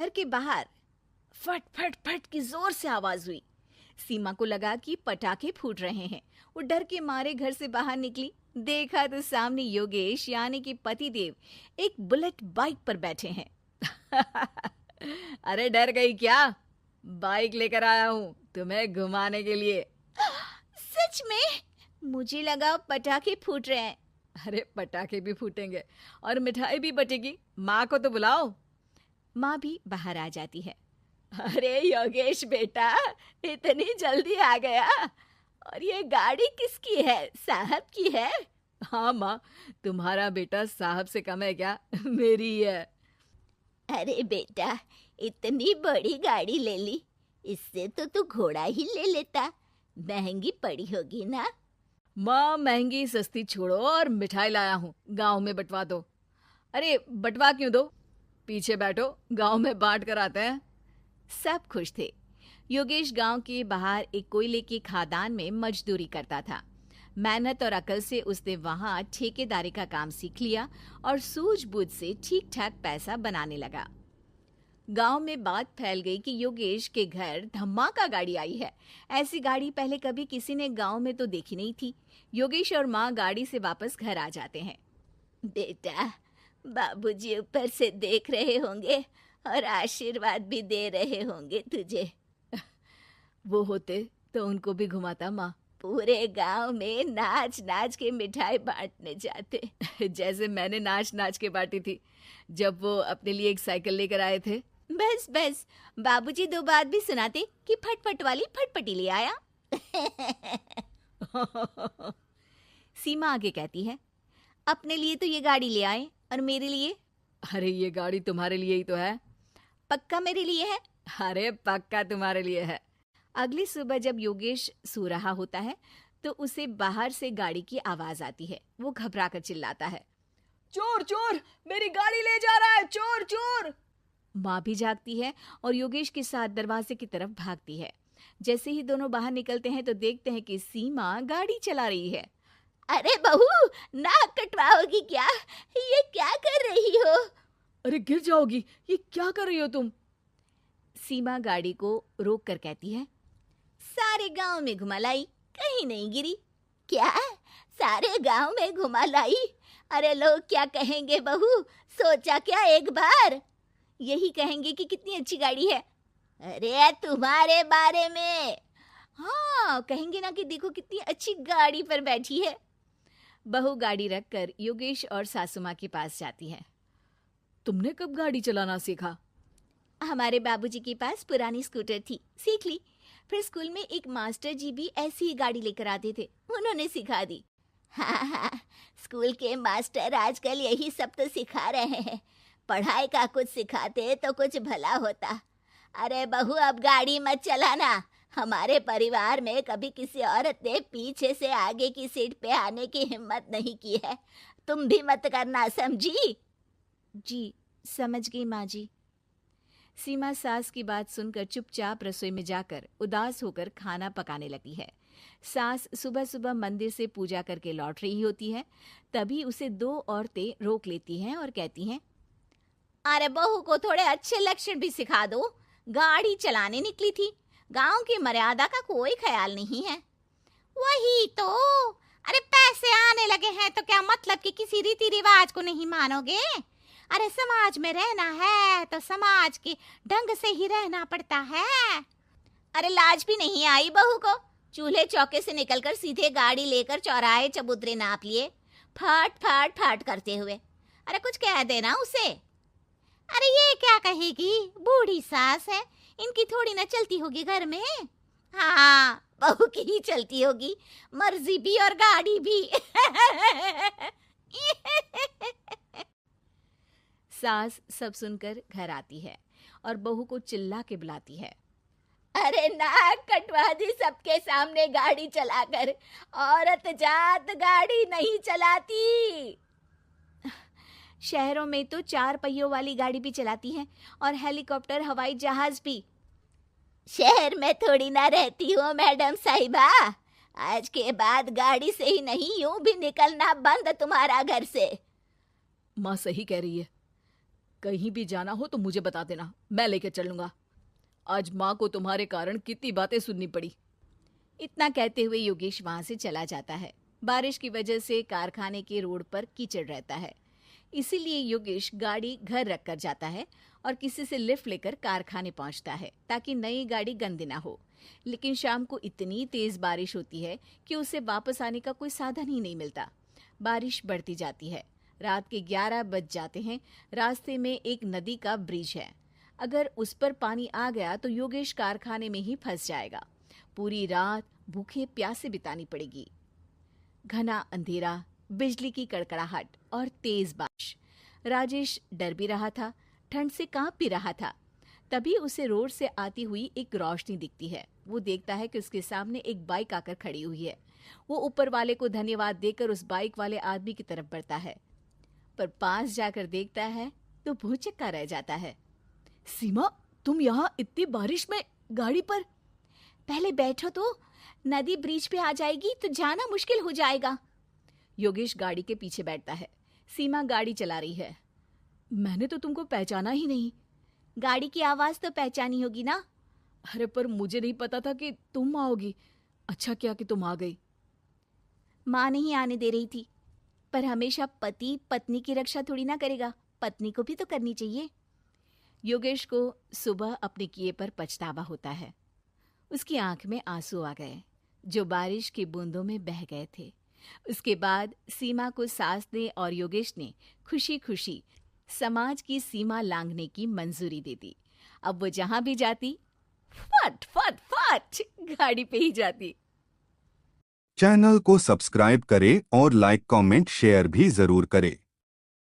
घर के बाहर फट फट फट की जोर से आवाज हुई। सीमा को लगा कि पटाखे फूट रहे हैं। वो डर के मारे घर से बाहर निकली। देखा तो सामने योगेश यानी कि पतिदेव एक बुलेट बाइक पर बैठे हैं। अरे डर गई क्या? बाइक लेकर आया हूँ तुम्हें घुमाने के लिए। सच में? मुझे लगा पटाखे फूट रहे हैं। अरे पटाखे भी फूटेंगे और मिठाई भी बटेगी। माँ को तो बुलाओ। माँ भी बाहर आ जाती है। अरे योगेश बेटा, इतनी जल्दी आ गया? और ये गाड़ी किसकी है? साहब की है? हाँ माँ, तुम्हारा बेटा साहब से कम है क्या? मेरी ही है। अरे बेटा, इतनी बड़ी गाड़ी ले ली, इससे तो तू घोड़ा ही ले लेता। महंगी पड़ी होगी ना? माँ महंगी सस्ती छोड़ो और मिठाई लाया हूँ, गांव में बंटवा दो। अरे बंटवा क्यों दो? पीछे बैठो, गांव में बांट कर आते हैं। सब खुश थे। योगेश गांव के बाहर एक कोयले की खदान में मजदूरी करता था। मेहनत और अकल से उसने वहां ठेकेदारी का काम सीख लिया और सूझबूझ से ठीक ठाक पैसा बनाने लगा। गांव में बात फैल गई कि योगेश के घर धमाका गाड़ी आई है। ऐसी गाड़ी पहले कभी किसी ने गांव में तो देखी नहीं थी। योगेश और माँ गाड़ी से वापस घर आ जाते हैं। बेटा, बाबूजी ऊपर से देख रहे होंगे और आशीर्वाद भी दे रहे होंगे तुझे। वो होते तो उनको भी घुमाता माँ। पूरे गांव में नाच नाच के मिठाई बांटने जाते। जैसे मैंने नाच नाच के बांटी थी जब वो अपने लिए एक साइकिल लेकर आए थे। बस बस, बाबूजी दो बात भी सुनाते कि फटफट वाली फटपटी ले आया। सीमा आगे कहती है, अपने लिए तो ये गाड़ी ले आए और मेरे लिए? अरे ये गाड़ी तुम्हारे लिए ही तो है। पक्का मेरे लिए है? अरे पक्का तुम्हारे लिए है। अगली सुबह जब योगेश सो रहा होता है तो उसे बाहर से गाड़ी की आवाज आती है। वो घबरा कर चिल्लाता है, चोर चोर, मेरी गाड़ी ले जा रहा है, चोर चोर। माँ भी जागती है और योगेश के साथ दरवाजे की तरफ भागती है। जैसे ही दोनों बाहर निकलते हैं तो देखते हैं कि सीमा गाड़ी चला रही है। अरे बहू, नाक कटवाओगी क्या? ये क्या कर रही हो? अरे गिर जाओगी, ये क्या कर रही हो तुम? सीमा गाड़ी को रोक कर कहती है, सारे गांव में घुमा लाई, कहीं नहीं गिरी। क्या? सारे गांव में घुमा लाई? अरे लोग क्या कहेंगे बहू? सोचा क्या एक बार? यही कहेंगे कि कितनी अच्छी गाड़ी है। अरे तुम्हारे बारे में। हाँ, कहेंगे ना कि देखो कितनी अच्छी गाड़ी पर बैठी है। बहू गाड़ी रखकर योगेश और सासू माँ के पास जाती है। तुमने कब गाड़ी चलाना सीखा? हमारे बाबूजी के पास पुरानी स्कूटर थी, सीख ली। फिर स्कूल में एक मास्टर जी भी ऐसी ही गाड़ी लेकर आते थे, उन्होंने सिखा दी। हाँ हाँ, स्कूल के मास्टर आजकल यही सब तो सिखा रहे हैं। पढ़ाई का कुछ सिखाते तो कुछ भला होता। अरे बहू, अब गाड़ी मत चलाना। हमारे परिवार में कभी किसी औरत ने पीछे से आगे की सीट पे आने की हिम्मत नहीं की है। तुम भी मत करना, समझी? जी समझ गई माँ जी। सीमा सास की बात सुनकर चुपचाप रसोई में जाकर उदास होकर खाना पकाने लगी है। सास सुबह सुबह मंदिर से पूजा करके लौट रही होती है। तभी उसे दो औरतें रोक लेती हैं और कहती हैं, अरे बहू को थोड़े अच्छे लक्षण भी सिखा दो। गाड़ी चलाने निकली थी, गांव की मर्यादा का कोई ख्याल नहीं है। वही तो। अरे पैसे आने लगे हैं तो क्या मतलब कि किसी रीति रिवाज को नहीं मानोगे? अरे समाज में रहना है तो समाज के ढंग से ही रहना पड़ता है। अरे लाज भी नहीं आई बहू को? चूल्हे चौके से निकलकर सीधे गाड़ी लेकर चौराहे चबूतरे नाप लिए, फट फट फट करते हुए। अरे कुछ कह देना उसे। अरे ये क्या कहेगी? बूढ़ी सास है, इनकी थोड़ी ना चलती होगी घर में। हाँ, बहू की ही चलती होगी, मर्जी भी और गाड़ी भी। सास सब सुनकर घर आती है और बहू को चिल्ला के बुलाती है, अरे नाक कटवा दी सबके सामने गाड़ी चलाकर। औरत जात गाड़ी नहीं चलाती। शहरों में तो 4 पहियों वाली गाड़ी भी चलाती हैं और हेलीकॉप्टर, हवाई जहाज भी। शहर में थोड़ी ना रहती हूँ मैडम साहिबा। आज के बाद गाड़ी से ही नहीं, यूं भी निकलना बंद तुम्हारा घर से। माँ सही कह रही है, कहीं भी जाना हो तो मुझे बता देना, मैं लेकर चलूंगा। आज माँ को तुम्हारे कारण कितनी बातें सुननी पड़ी। इतना कहते हुए योगेश वहां से चला जाता है। बारिश की वजह से कारखाने के रोड पर कीचड़ रहता है, इसीलिए योगेश गाड़ी घर रख कर जाता है और किसी से लिफ्ट लेकर कारखाने पहुंचता है ताकि नई गाड़ी गंदी ना हो। लेकिन शाम को इतनी तेज बारिश होती है कि उसे वापस आने का कोई साधन ही नहीं मिलता। बारिश बढ़ती जाती है। रात के 11 बज जाते हैं। रास्ते में एक नदी का ब्रिज है। अगर उस पर पानी आ गया तो योगेश कारखाने में ही फंस जाएगा। पूरी रात भूखे प्यासे बितानी पड़ेगी। घना अंधेरा, बिजली की कड़कड़ाहट और तेज बारिश। राजेश डर भी रहा था, ठंड से कांप भी रहा था। तभी उसे रोड से आती हुई एक रोशनी दिखती है। वो देखता है कि उसके सामने एक बाइक आकर खड़ी हुई है। वो ऊपर वाले को धन्यवाद देकर उस बाइक वाले आदमी की तरफ बढ़ता है, पर पास जाकर देखता है तो भौचक्का रह जाता है। सीमा, तुम यहाँ इतनी बारिश में गाड़ी पर? पहले बैठो तो, नदी ब्रिज पे आ जाएगी तो जाना मुश्किल हो जाएगा। योगेश गाड़ी के पीछे बैठता है। सीमा गाड़ी चला रही है। मैंने तो तुमको पहचाना ही नहीं। गाड़ी की आवाज तो पहचानी होगी ना। अरे पर मुझे नहीं पता था कि तुम आओगी। अच्छा किया कि तुम आ गई। माँ नहीं आने दे रही थी, पर हमेशा पति पत्नी की रक्षा थोड़ी ना करेगा, पत्नी को भी तो करनी चाहिए। योगेश को सुबह अपने किए पर पछतावा होता है। उसकी आंख में आंसू आ गए जो बारिश की बूंदों में बह गए थे। उसके बाद सीमा को सास ने और योगेश ने खुशी खुशी समाज की सीमा लांघने की मंजूरी दे दी। अब वो जहां भी जाती फट फट फट गाड़ी पे ही जाती। चैनल को सब्सक्राइब करें और लाइक कमेंट शेयर भी जरूर करें।